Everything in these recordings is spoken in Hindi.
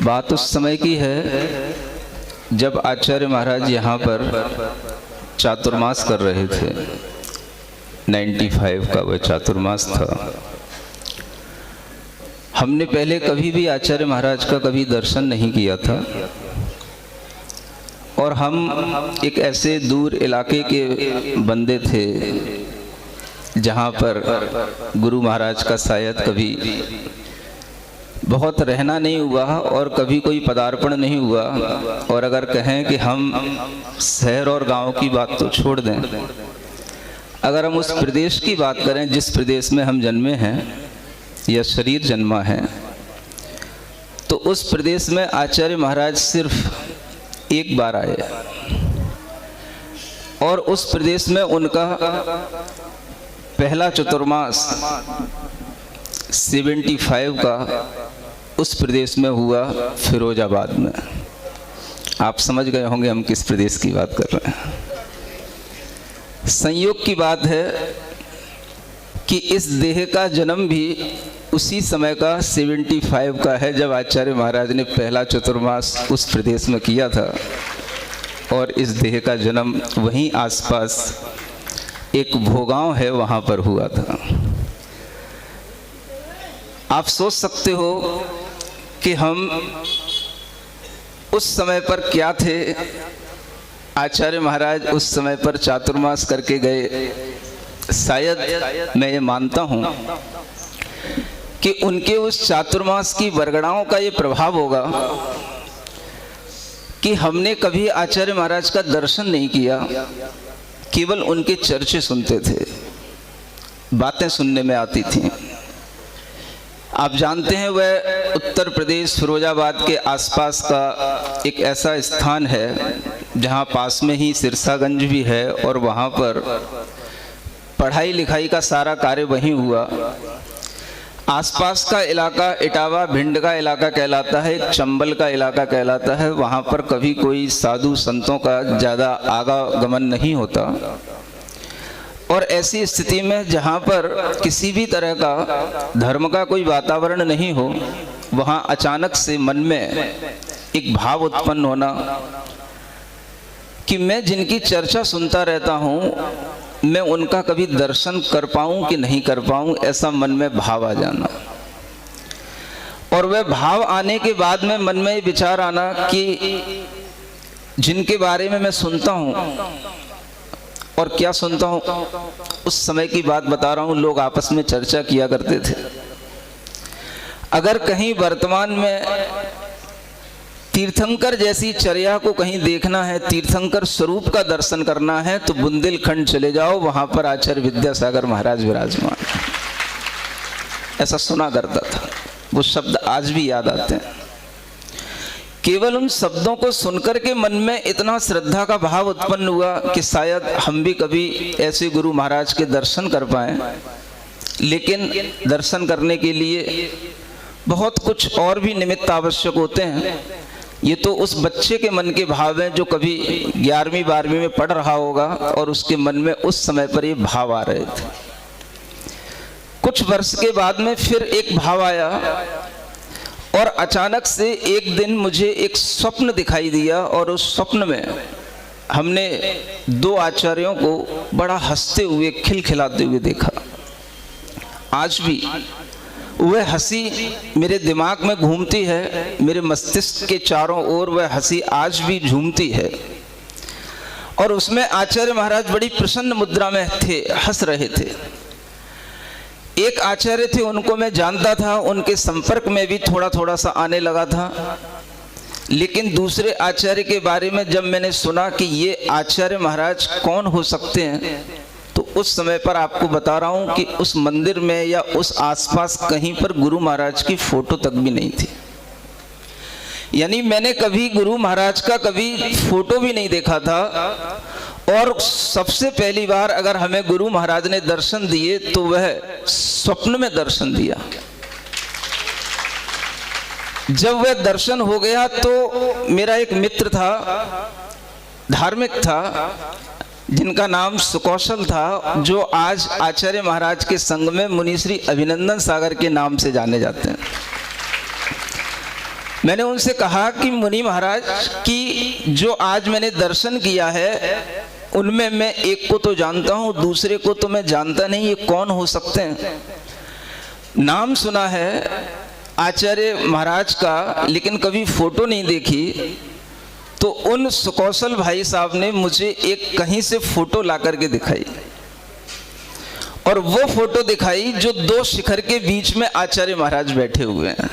बात उस समय की है जब आचार्य महाराज यहाँ पर चातुर्मास कर रहे थे। 95 का वह चातुर्मास था। हमने पहले कभी भी आचार्य महाराज का कभी दर्शन नहीं किया था और हम एक ऐसे दूर इलाके के बंदे थे जहाँ पर गुरु महाराज का शायद कभी बहुत रहना नहीं हुआ और कभी कोई पदार्पण नहीं हुआ। और अगर कहें कि हम शहर और गांव की बात तो छोड़ दें, अगर हम उस प्रदेश की बात करें जिस प्रदेश में हम जन्मे हैं या शरीर जन्मा है, तो उस प्रदेश में आचार्य महाराज सिर्फ एक बार आए और उस प्रदेश में उनका पहला चतुर्मास 75 का उस प्रदेश में हुआ, फिरोजाबाद में। आप समझ गए होंगे हम किस प्रदेश की बात कर रहे हैं। संयोग की बात है कि इस देह का जन्म भी उसी समय का 75 का है जब आचार्य महाराज ने पहला चतुर्मास उस प्रदेश में किया था और इस देह का जन्म वहीं आसपास एक भोगांव है वहाँ पर हुआ था। आप सोच सकते हो कि हम उस समय पर क्या थे। आचार्य महाराज उस समय पर चातुर्मास करके गए। शायद मैं ये मानता हूँ कि उनके उस चातुर्मास की वरगड़ाओं का ये प्रभाव होगा कि हमने कभी आचार्य महाराज का दर्शन नहीं किया, केवल उनके चर्चे सुनते थे, बातें सुनने में आती थीं। आप जानते हैं वह उत्तर प्रदेश फिरोजाबाद के आसपास का एक ऐसा स्थान है जहां पास में ही सिरसागंज भी है और वहां पर पढ़ाई लिखाई का सारा कार्य वहीं हुआ। आसपास का इलाका इटावा भिंड का इलाका कहलाता है, एक चंबल का इलाका कहलाता है। वहाँ पर कभी कोई साधु संतों का ज़्यादा आवागमन नहीं होता और ऐसी स्थिति में जहाँ पर किसी भी तरह का धर्म का कोई वातावरण नहीं हो, वहाँ अचानक से मन में एक भाव उत्पन्न होना कि मैं जिनकी चर्चा सुनता रहता हूँ, मैं उनका कभी दर्शन कर पाऊं कि नहीं कर पाऊं, ऐसा मन में भाव आ जाना। और वह भाव आने के बाद में मन में विचार आना कि जिनके बारे में मैं सुनता हूं और क्या सुनता हूं, उस समय की बात बता रहा हूं, लोग आपस में चर्चा किया करते थे। अगर कहीं वर्तमान में तीर्थंकर जैसी चर्या को कहीं देखना है, तीर्थंकर स्वरूप का दर्शन करना है, तो बुंदेलखंड चले जाओ, वहां पर आचार्य विद्यासागर महाराज विराजमान। ऐसा सुना करता था। वो शब्द आज भी याद आते हैं। केवल उन शब्दों को सुनकर के मन में इतना श्रद्धा का भाव उत्पन्न हुआ कि शायद हम भी कभी ऐसे गुरु महाराज के दर्शन कर पाएं। लेकिन दर्शन करने के लिए बहुत कुछ और भी निमित्त आवश्यक होते हैं। ये तो उस बच्चे के मन के भाव हैं जो कभी 11वीं 12वीं में पढ़ रहा होगा और उसके मन में उस समय पर ये भाव आ रहे थे। कुछ वर्ष के बाद में फिर एक भाव आया और अचानक से एक दिन मुझे एक स्वप्न दिखाई दिया और उस स्वप्न में हमने 2 आचार्यों को बड़ा हंसते हुए खिलखिलाते हुए देखा। आज भी वह हंसी मेरे दिमाग में घूमती है, मेरे मस्तिष्क के चारों ओर वह हंसी आज भी झूमती है। और उसमें आचार्य महाराज बड़ी प्रसन्न मुद्रा में थे, हंस रहे थे। एक आचार्य थे, उनको मैं जानता था, उनके संपर्क में भी थोड़ा थोड़ा सा आने लगा था। लेकिन दूसरे आचार्य के बारे में जब मैंने सुना कि ये आचार्य महाराज कौन हो सकते हैं, तो उस समय पर आपको बता रहा हूं कि उस मंदिर में या उस आसपास कहीं पर गुरु महाराज की फोटो तक भी नहीं थी। यानी मैंने कभी गुरु महाराज का कभी फोटो भी नहीं देखा था। और सबसे पहली बार अगर हमें गुरु महाराज ने दर्शन दिए तो वह स्वप्न में दर्शन दिया। जब वह दर्शन हो गया तो मेरा एक मित्र था, धार्मिक था, जिनका नाम सुकौशल था, जो आज आचार्य महाराज के संग में मुनि श्री अभिनंदन सागर के नाम से जाने जाते हैं। मैंने उनसे कहा कि मुनि महाराज कि जो आज मैंने दर्शन किया है उनमें मैं एक को तो जानता हूं, दूसरे को तो मैं जानता नहीं, ये कौन हो सकते हैं? नाम सुना है आचार्य महाराज का, लेकिन कभी फोटो नहीं देखी। तो उन सुकौशल भाई साहब ने मुझे एक कहीं से फोटो ला करके दिखाई, और वो फोटो दिखाई जो दो शिखर के बीच में आचार्य महाराज बैठे हुए हैं।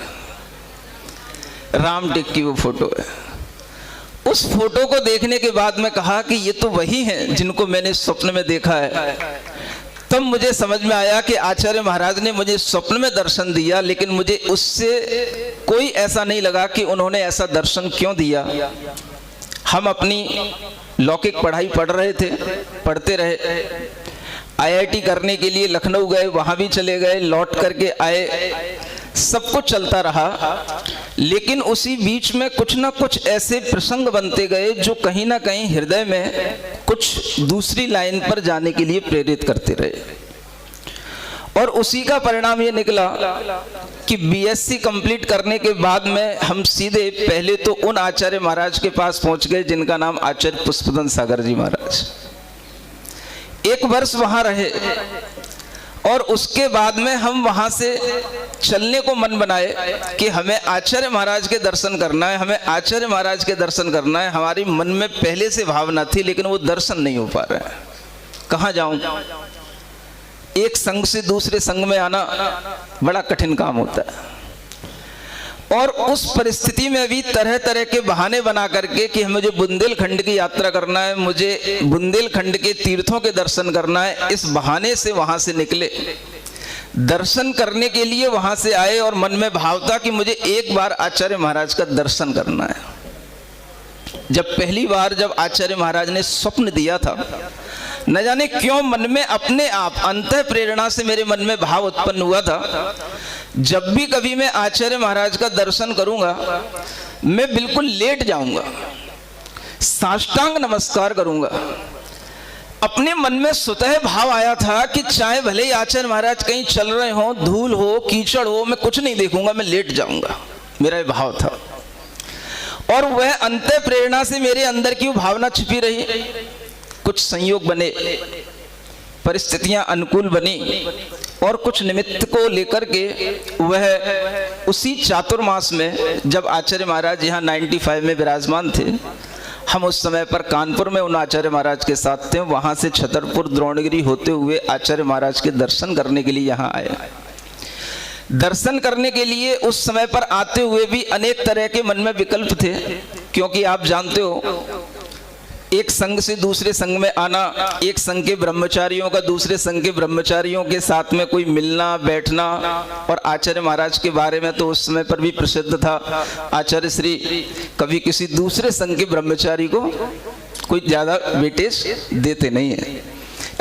रामटेक की वो फोटो है। उस फोटो को देखने के बाद मैं कहा कि ये तो वही हैं जिनको मैंने स्वप्न में देखा है। तब मुझे समझ में आया कि आचार्य महाराज ने मुझे स्वप्न में दर्शन दिया, लेकिन मुझे उससे कोई ऐसा नहीं लगा कि उन्होंने ऐसा दर्शन क्यों दिया। हम अपनी लौकिक पढ़ाई पढ़ते रहे। आईआईटी करने के लिए लखनऊ गए, वहां भी चले गए, लौट करके आए, सब कुछ चलता रहा। लेकिन उसी बीच में कुछ ना कुछ ऐसे प्रसंग बनते गए जो कहीं ना कहीं हृदय में कुछ दूसरी लाइन पर जाने के लिए प्रेरित करते रहे। और उसी का परिणाम ये निकला कि बीएससी कंप्लीट करने के बाद में हम सीधे पहले तो उन आचार्य महाराज के पास पहुंच गए जिनका नाम आचार्य पुष्पदन सागर जी महाराज। एक वर्ष वहां रहे, और उसके बाद में हम वहां से चलने को मन बनाए कि हमें आचार्य महाराज के दर्शन करना है, हमें आचार्य महाराज के दर्शन करना है। हमारी मन में पहले से भावना थी, लेकिन वो दर्शन नहीं हो पा रहा है। कहाँ जाऊं? एक संघ से दूसरे संघ में आना बड़ा कठिन काम होता है। और उस परिस्थिति में भी तरह तरह के बहाने बना करके कि मुझे बुंदेलखंड की यात्रा करना है, मुझे बुंदेलखंड के तीर्थों के दर्शन करना है, इस बहाने से वहां से निकले, दर्शन करने के लिए वहां से आए। और मन में भाव था कि मुझे एक बार आचार्य महाराज का दर्शन करना है। जब पहली बार जब आचार्य महाराज ने स्वप्न दिया था, न जाने क्यों मन में अपने आप अंतः प्रेरणा से मेरे मन में भाव उत्पन्न हुआ था, जब भी कभी मैं आचार्य महाराज का दर्शन करूंगा, मैं बिल्कुल लेट जाऊंगा, साष्टांग नमस्कार करूंगा। अपने मन में स्वतः भाव आया था कि चाहे भले ही आचार्य महाराज कहीं चल रहे हो, धूल हो, कीचड़ हो, मैं कुछ नहीं देखूंगा, मैं लेट जाऊंगा। मेरा ये भाव था। और वह अंतः प्रेरणा से मेरे अंदर की भावना छिपी रही। कुछ संयोग बने, परिस्थितियां अनुकूल बनी, और कुछ निमित्त को लेकर के वह उसी चातुर्मास में जब आचार्य महाराज यहाँ 95 में विराजमान थे, हम उस समय पर कानपुर में उन आचार्य महाराज के साथ थे। वहां से छतरपुर द्रोणगिरी होते हुए आचार्य महाराज के दर्शन करने के लिए यहाँ आए। दर्शन करने के लिए उस समय पर आते हुए भी अनेक तरह के मन में विकल्प थे, क्योंकि आप जानते हो एक संघ से दूसरे संघ में आना, एक संघ के ब्रह्मचारियों का दूसरे संघ के ब्रह्मचारियों के साथ में कोई मिलना बैठना। और आचार्य महाराज के बारे में तो उस समय पर भी प्रसिद्ध था, आचार्य श्री कभी किसी दूसरे संघ के ब्रह्मचारी को कोई ज्यादा वेटेज देते नहीं है,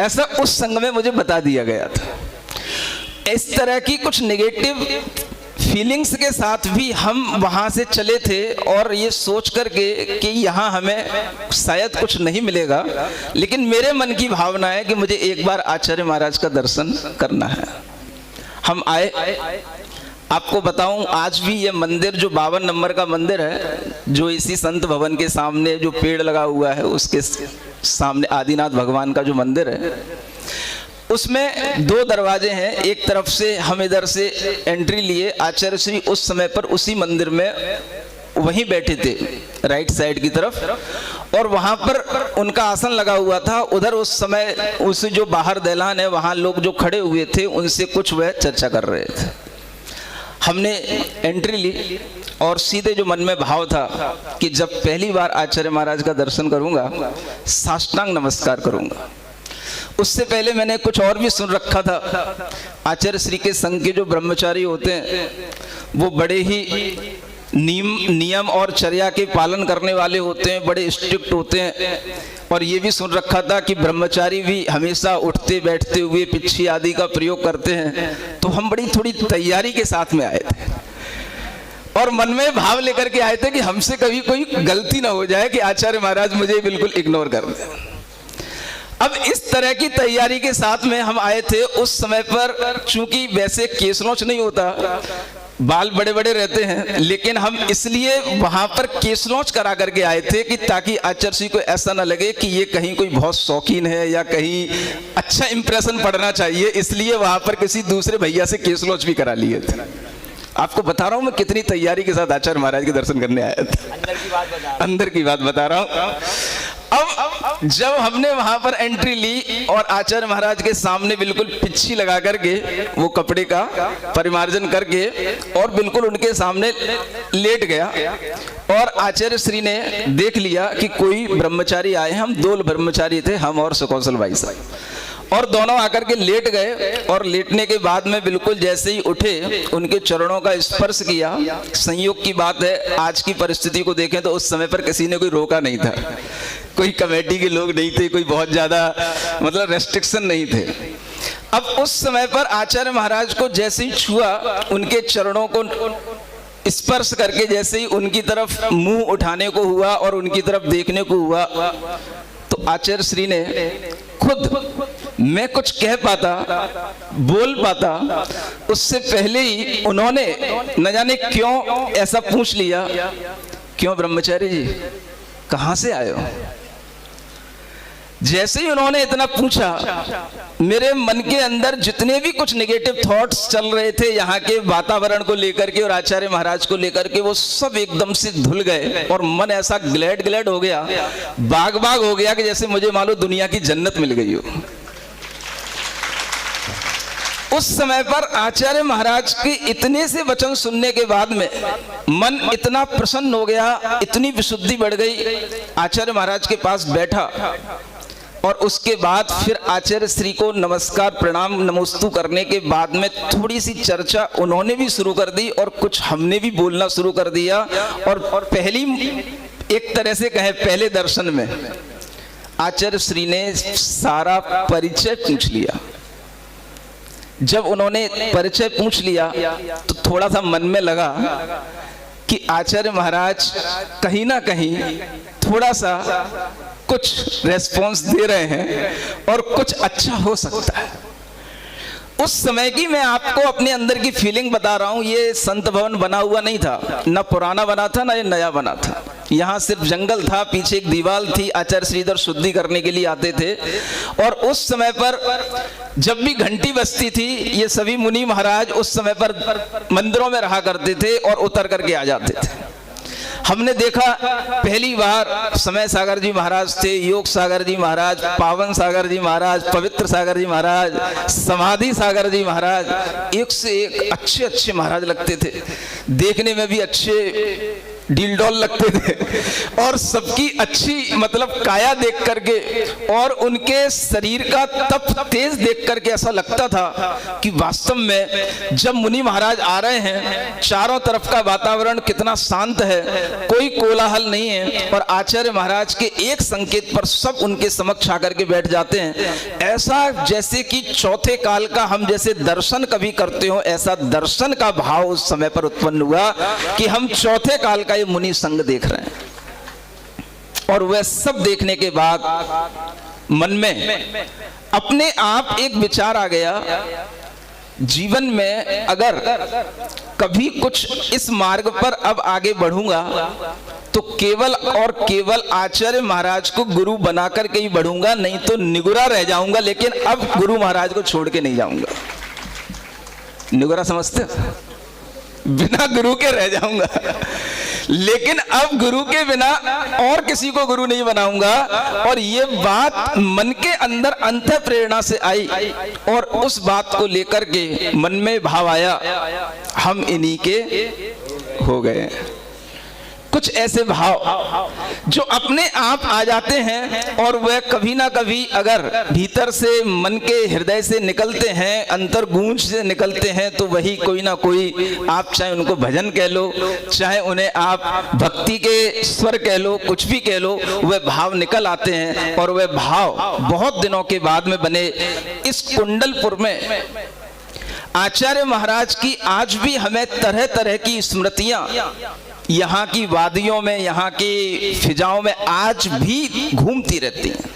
ऐसा उस संघ में मुझे बता दिया गया था। इस तरह की कुछ नेगेटिव फीलिंग्स के साथ भी हम वहां से चले थे, और ये सोच करके कि यहाँ हमें शायद कुछ नहीं मिलेगा, लेकिन मेरे मन की भावना है कि मुझे एक बार आचार्य महाराज का दर्शन करना है। हम आए। आपको बताऊं, आज भी ये मंदिर जो 52 नंबर का मंदिर है, जो इसी संत भवन के सामने जो पेड़ लगा हुआ है उसके सामने आदिनाथ भगवान का जो मंदिर है, उसमें 2 दरवाजे हैं। एक तरफ से हम इधर से एंट्री लिए, आचार्य श्री उस समय पर उसी मंदिर में वहीं बैठे थे राइट साइड की तरफ, और वहां पर उनका आसन लगा हुआ था। उधर उस समय उस जो बाहर दैलान है वहां लोग जो खड़े हुए थे उनसे कुछ वह चर्चा कर रहे थे। हमने एंट्री ली, और सीधे जो मन में भाव था कि जब पहली बार आचार्य महाराज का दर्शन करूंगा, साष्टांग नमस्कार करूंगा। उससे पहले मैंने कुछ और भी सुन रखा था। आचार्य श्री के संघ के जो ब्रह्मचारी होते हैं वो बड़े ही नियम और चर्या के पालन करने वाले होते हैं, बड़े स्ट्रिक्ट होते हैं। और ये भी सुन रखा था कि ब्रह्मचारी भी हमेशा उठते बैठते हुए पिच्छी आदि का प्रयोग करते हैं। तो हम बड़ी थोड़ी तैयारी के साथ में आए थे, और मन में भाव लेकर के आए थे कि हमसे कभी कोई गलती ना हो जाए कि आचार्य महाराज मुझे बिल्कुल इग्नोर कर दें। अब इस तरह की तैयारी के साथ में हम आए थे। उस समय पर चूंकि वैसे केसनोच नहीं होता, बाल बड़े बड़े रहते हैं, लेकिन हम इसलिए वहां पर केस लॉन्च करा करके आए थे कि ताकि आचार्य श्री को ऐसा ना लगे कि ये कहीं कोई बहुत शौकीन है या कहीं अच्छा इंप्रेशन पड़ना चाहिए, इसलिए वहां पर किसी दूसरे भैया से केस लॉन्च भी करा लिए थे। आपको बता रहा हूं मैं कितनी तैयारी के साथ आचार्य महाराज के दर्शन करने आया था। अंदर की बात बता रहा हूं। अब जब हमने वहां पर एंट्री ली और आचार्य महाराज के सामने बिल्कुल पिच्छी लगा करके वो कपड़े का परिमार्जन करके और बिल्कुल उनके सामने लेट गया, और आचार्य श्री ने देख लिया कि कोई ब्रह्मचारी आए हैं। हम 2 ब्रह्मचारी थे, हम और सुकौशल भाई साहब, और दोनों आकर के लेट गए। और लेटने के बाद में बिल्कुल जैसे ही उठे उनके चरणों का स्पर्श किया। संयोग की बात है, आज की परिस्थिति को देखें तो उस समय पर किसी ने कोई रोका नहीं था, कोई कमेटी के लोग नहीं थे, कोई बहुत ज्यादा मतलब रेस्ट्रिक्शन नहीं थे। अब उस समय पर आचार्य महाराज को जैसे ही छुआ, उनके चरणों को स्पर्श करके जैसे ही उनकी तरफ मुंह उठाने को हुआ और उनकी तरफ देखने को हुआ, तो आचार्य श्री ने खुद मैं कुछ कह पाता, बोल पाता, उससे पहले ही उन्होंने न जाने क्यों ऐसा पूछ लिया, क्यों ब्रह्मचारी जी कहां से आए हो? जैसे ही उन्होंने इतना पूछा, मेरे मन के अंदर जितने भी कुछ नेगेटिव थॉट्स चल रहे थे यहाँ के वातावरण को लेकर के और आचार्य महाराज को लेकर के, वो सब एकदम से धुल गए और मन ऐसा ग्लैड हो गया, बाग हो गया कि जैसे मुझे मालूम दुनिया की जन्नत मिल गई हो। उस समय पर आचार्य महाराज के इतने से वचन सुनने के बाद में मन इतना प्रसन्न हो गया, इतनी विशुद्धि बढ़ गई। आचार्य महाराज के पास बैठा और उसके बाद फिर आचार्य श्री को नमस्कार प्रणाम नमोस्तु करने के बाद में थोड़ी सी चर्चा उन्होंने भी शुरू कर दी और कुछ हमने भी बोलना शुरू कर दिया। और पहली एक तरह से कहे पहले दर्शन में आचार्य श्री ने सारा परिचय पूछ लिया। जब उन्होंने परिचय पूछ लिया तो थोड़ा सा मन में लगा कि आचार्य महाराज कहीं ना कहीं थोड़ा सा कुछ रेस्पॉन्स दे रहे हैं और कुछ अच्छा हो सकता है। उस समय की मैं आपको अपने अंदर की फीलिंग बता रहा हूं। ये संत भवन बना हुआ नहीं था, न पुराना बना था ना ये नया बना था। यहाँ सिर्फ जंगल था, पीछे एक दीवार थी, आचार्य श्रीधर शुद्धि करने के लिए आते थे। और उस समय पर जब भी घंटी बजती थी, ये सभी मुनि महाराज उस समय पर मंदिरों में रहा करते थे और उतर करके आ जाते थे। हमने देखा पहली बार समय सागर जी महाराज थे, योग सागर जी महाराज, पावन सागर जी महाराज, पवित्र सागर जी महाराज, समाधि सागर जी महाराज, एक से एक अच्छे अच्छे महाराज लगते थे, देखने में भी अच्छे डीलडॉल लगते थे और सबकी अच्छी मतलब काया देख करके और उनके शरीर का तप तेज देख करके ऐसा लगता था कि वास्तव में जब मुनि महाराज आ रहे हैं, चारों तरफ का वातावरण कितना शांत है, कोई कोलाहल नहीं है और आचार्य महाराज के एक संकेत पर सब उनके समक्ष आकर के बैठ जाते हैं। ऐसा जैसे कि चौथे काल का हम जैसे दर्शन कभी करते हो, ऐसा दर्शन का भाव उस समय पर उत्पन्न हुआ कि हम चौथे काल का ये मुनि संग देख रहे हैं। और वह सब देखने के बाद मन में अपने आप एक विचार आ गया, जीवन में अगर कभी कुछ इस मार्ग पर अब आगे बढ़ूंगा तो केवल और केवल आचार्य महाराज को गुरु बना करके ही बढ़ूंगा, नहीं तो निगुरा रह जाऊंगा। लेकिन अब गुरु महाराज को छोड़ के नहीं जाऊंगा। निगुरा समझते, बिना गुरु के रह जाऊंगा, लेकिन अब गुरु के बिना और किसी को गुरु नहीं बनाऊंगा। और ये बात मन के अंदर अंतः प्रेरणा से आई और उस बात को लेकर के मन में भाव आया, हम इन्हीं के हो गए। कुछ ऐसे भाव जो अपने आप आ जाते हैं और वह कभी ना कभी अगर भीतर से मन के हृदय से निकलते हैं, अंतर गूंज से निकलते हैं, तो वही कोई ना कोई, आप चाहे उनको भजन कह लो, चाहे उन्हें आप भक्ति के स्वर कह लो, कुछ भी कह लो, वह भाव निकल आते हैं। और वह भाव बहुत दिनों के बाद में बने। इस कुंडलपुर में आचार्य महाराज की आज भी हमें तरह तरह की स्मृतियां यहाँ की वादियों में, यहाँ की फिजाओं में आज भी घूमती रहती हैं।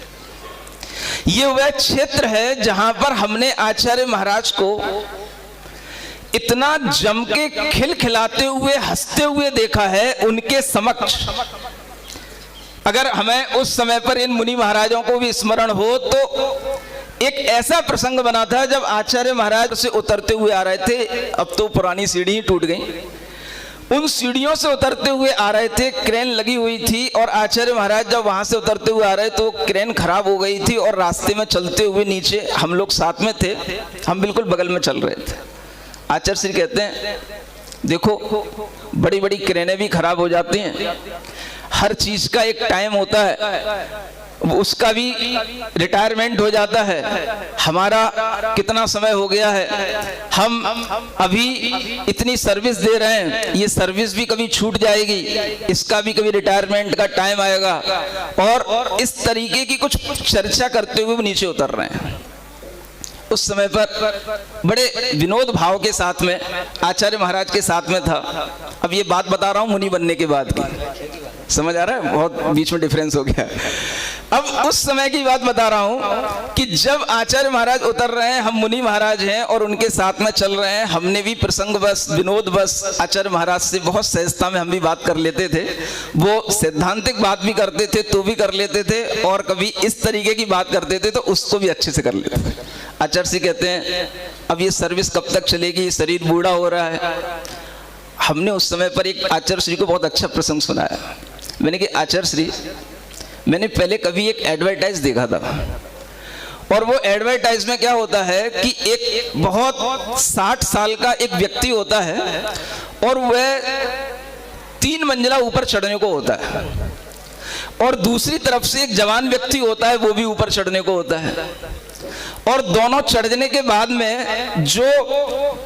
ये वह क्षेत्र है जहां पर हमने आचार्य महाराज को इतना जम के खिलखिलाते हुए हंसते हुए देखा है उनके समक्ष। अगर हमें उस समय पर इन मुनि महाराजों को भी स्मरण हो तो एक ऐसा प्रसंग बना था जब आचार्य महाराज से उतरते हुए आ रहे थे। अब तो पुरानी सीढ़ी टूट गई, उन सीढ़ियों से उतरते हुए आ रहे थे, क्रेन लगी हुई थी और आचार्य महाराज जब वहां से उतरते हुए आ रहे तो क्रेन खराब हो गई थी और रास्ते में चलते हुए नीचे हम लोग साथ में थे, हम बिल्कुल बगल में चल रहे थे। आचार्य श्री कहते हैं देखो बड़ी बड़ी क्रेनें भी खराब हो जाती हैं, हर चीज का एक टाइम होता है, उसका भी रिटायरमेंट हो जाता है। हमारा कितना समय हो गया है, हम अभी इतनी सर्विस दे रहे हैं, ये सर्विस भी कभी छूट जाएगी, इसका भी कभी रिटायरमेंट का टाइम आएगा। और इस तरीके की कुछ चर्चा करते हुए नीचे उतर रहे हैं। उस समय पर बड़े विनोद भाव के साथ में आचार्य महाराज के साथ में था। अब ये बात बता रहा हूं मुनि बनने के बाद की, समझ आ रहा है, बहुत बीच में डिफरेंस हो गया। अब उस समय की बात बता रहा हूं कि जब आचार्य महाराज उतर रहे हैं, हम मुनि महाराज हैं और उनके साथ में चल रहे हैं। हमने भी प्रसंग बस विनोद बस आचार्य महाराज से बहुत सहजता में हम भी बात कर लेते थे, वो सैद्धांतिक बात भी करते थे तो भी कर लेते थे, और कभी इस तरीके की बात करते थे तो उसको भी अच्छे से कर लेते थे। आचार्य जी कहते हैं अब ये सर्विस कब तक चलेगी, शरीर बूढ़ा हो रहा है। हमने उस समय पर एक आचार्य श्री को बहुत अच्छा प्रसंग सुनाया। मैंने कहा आचार्य श्री, मैंने पहले कभी एक एडवर्टाइज देखा था, और वो एडवर्टाइज में क्या होता है कि एक बहुत 60 साल का एक व्यक्ति होता है और वह 3 मंजिला ऊपर चढ़ने को होता है, और दूसरी तरफ से एक जवान व्यक्ति होता है, वो भी ऊपर चढ़ने को होता है। और दोनों चढ़ने के बाद में जो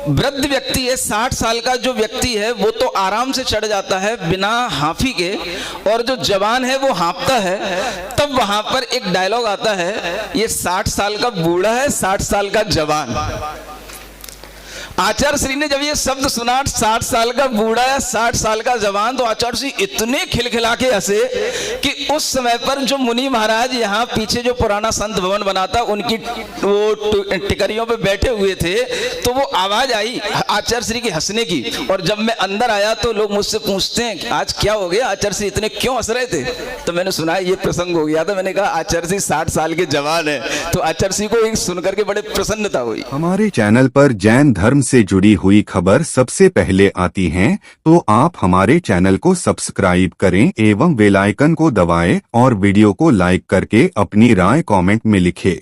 वृद्ध व्यक्ति है, 60 साल का जो व्यक्ति है, वो तो आराम से चढ़ जाता है बिना हाफी के, और जो जवान है वो हाँफता है। तब वहां पर एक डायलॉग आता है, ये 60 साल का बूढ़ा है, 60 साल का जवान। आचार्य श्री ने जब ये शब्द सुना 60 साल का बूढ़ा या 60 साल का जवान, तो आचार्य श्री इतने खिलखिला के हंसे कि उस समय पर जो मुनि महाराज यहाँ पीछे जो पुराना संत भवन बना था, उनकी वो टिकरियों पे बैठे हुए थे, तो वो आवाज आई आचार्य श्री की हंसने की। और जब मैं अंदर आया तो लोग मुझसे पूछते हैं आज क्या हो गया, आचार्य श्री इतने क्यों हंस रहे थे? तो मैंने सुना ये प्रसंग हो गया था। मैंने कहा आचार्य श्री 60 साल के जवान है, तो आचार्य श्री को सुनकर के बड़े प्रसन्नता हुई। हमारे चैनल पर जैन धर्म से जुड़ी हुई खबर सबसे पहले आती हैं, तो आप हमारे चैनल को सब्सक्राइब करें एवं बेल आइकन को दबाएं और वीडियो को लाइक करके अपनी राय कमेंट में लिखें।